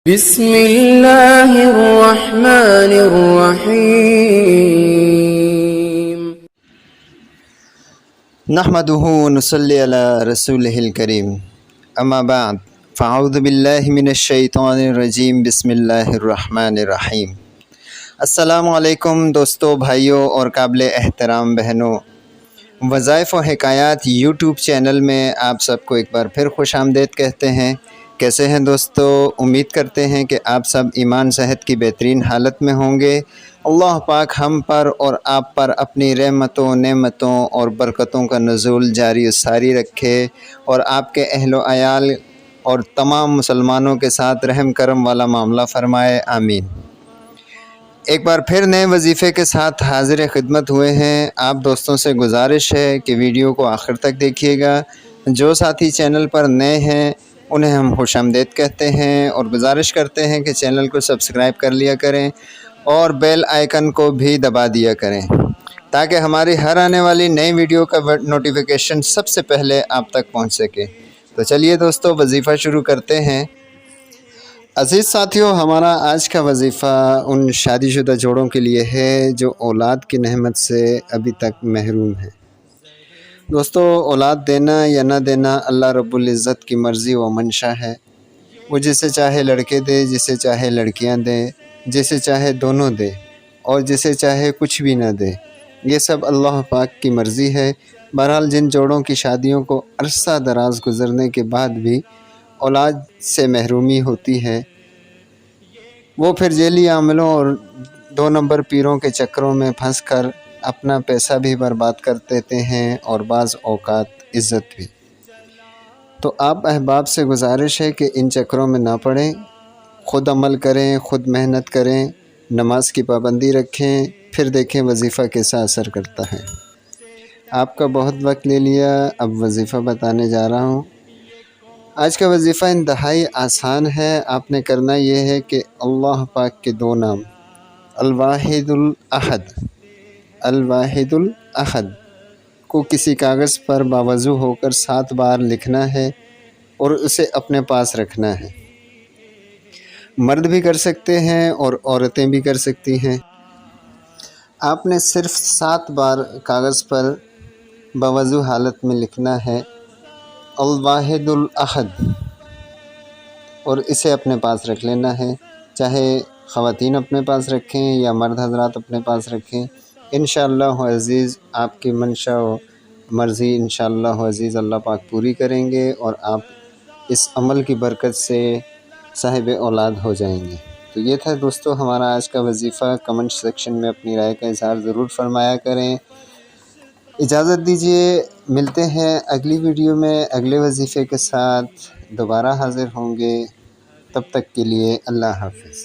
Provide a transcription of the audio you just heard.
بسم اللہ الرحمن الرحیم نحمده ونصلی علی رسولہ الکریم اما بعد فاعوذ باللہ من الشیطان الرجیم بسم اللہ الرحمن الرحیم۔ السلام علیکم دوستو، بھائیوں اور قابل احترام بہنوں، وظائف و حکایات یوٹیوب چینل میں آپ سب کو ایک بار پھر خوش آمدید کہتے ہیں۔ کیسے ہیں دوستو؟ امید کرتے ہیں کہ آپ سب ایمان صحت کی بہترین حالت میں ہوں گے۔ اللہ پاک ہم پر اور آپ پر اپنی رحمتوں، نعمتوں اور برکتوں کا نزول جاری و ساری رکھے، اور آپ کے اہل و عیال اور تمام مسلمانوں کے ساتھ رحم کرم والا معاملہ فرمائے، آمین۔ ایک بار پھر نئے وظیفے کے ساتھ حاضر خدمت ہوئے ہیں۔ آپ دوستوں سے گزارش ہے کہ ویڈیو کو آخر تک دیکھیے گا۔ جو ساتھی چینل پر نئے ہیں انہیں ہم خوش آمدید کہتے ہیں اور گزارش کرتے ہیں کہ چینل کو سبسکرائب کر لیا کریں اور بیل آئیکن کو بھی دبا دیا کریں تاکہ ہماری ہر آنے والی نئی ویڈیو کا نوٹیفیکیشن سب سے پہلے آپ تک پہنچ سکے۔ تو چلیے دوستو، وظیفہ شروع کرتے ہیں۔ عزیز ساتھیوں، ہمارا آج کا وظیفہ ان شادی شدہ جوڑوں کے لیے ہے جو اولاد کی نعمت سے ابھی تک محروم ہیں۔ دوستو، اولاد دینا یا نہ دینا اللہ رب العزت کی مرضی و منشا ہے۔ وہ جسے چاہے لڑکے دے، جسے چاہے لڑکیاں دے، جسے چاہے دونوں دے، اور جسے چاہے کچھ بھی نہ دے۔ یہ سب اللہ پاک کی مرضی ہے۔ بہرحال جن جوڑوں کی شادیوں کو عرصہ دراز گزرنے کے بعد بھی اولاد سے محرومی ہوتی ہے، وہ پھر ذیلی عاملوں اور 2 نمبر پیروں کے چکروں میں پھنس کر اپنا پیسہ بھی برباد کر دیتے ہیں اور بعض اوقات عزت بھی۔ تو آپ احباب سے گزارش ہے کہ ان چکروں میں نہ پڑیں، خود عمل کریں، خود محنت کریں، نماز کی پابندی رکھیں، پھر دیکھیں وظیفہ کیسا اثر کرتا ہے۔ آپ کا بہت وقت لے لیا، اب وظیفہ بتانے جا رہا ہوں۔ آج کا وظیفہ انتہائی آسان ہے۔ آپ نے کرنا یہ ہے کہ اللہ پاک کے 2 نام الواحد الاحد، الواحد الاحد کو کسی کاغذ پر باوضو ہو کر 7 بار لکھنا ہے اور اسے اپنے پاس رکھنا ہے۔ مرد بھی کر سکتے ہیں اور عورتیں بھی کر سکتی ہیں۔ آپ نے صرف 7 بار کاغذ پر باوضو حالت میں لکھنا ہے الواحد الاحد، اور اسے اپنے پاس رکھ لینا ہے۔ چاہے خواتین اپنے پاس رکھیں یا مرد حضرات اپنے پاس رکھیں، انشاءاللہ عزیز آپ کی منشا و مرضی انشاءاللہ عزیز اللہ پاک پوری کریں گے، اور آپ اس عمل کی برکت سے صاحب اولاد ہو جائیں گے۔ تو یہ تھا دوستو ہمارا آج کا وظیفہ۔ کمنٹ سیکشن میں اپنی رائے کا اظہار ضرور فرمایا کریں۔ اجازت دیجیے، ملتے ہیں اگلی ویڈیو میں اگلے وظیفے کے ساتھ، دوبارہ حاضر ہوں گے۔ تب تک کے لیے اللہ حافظ۔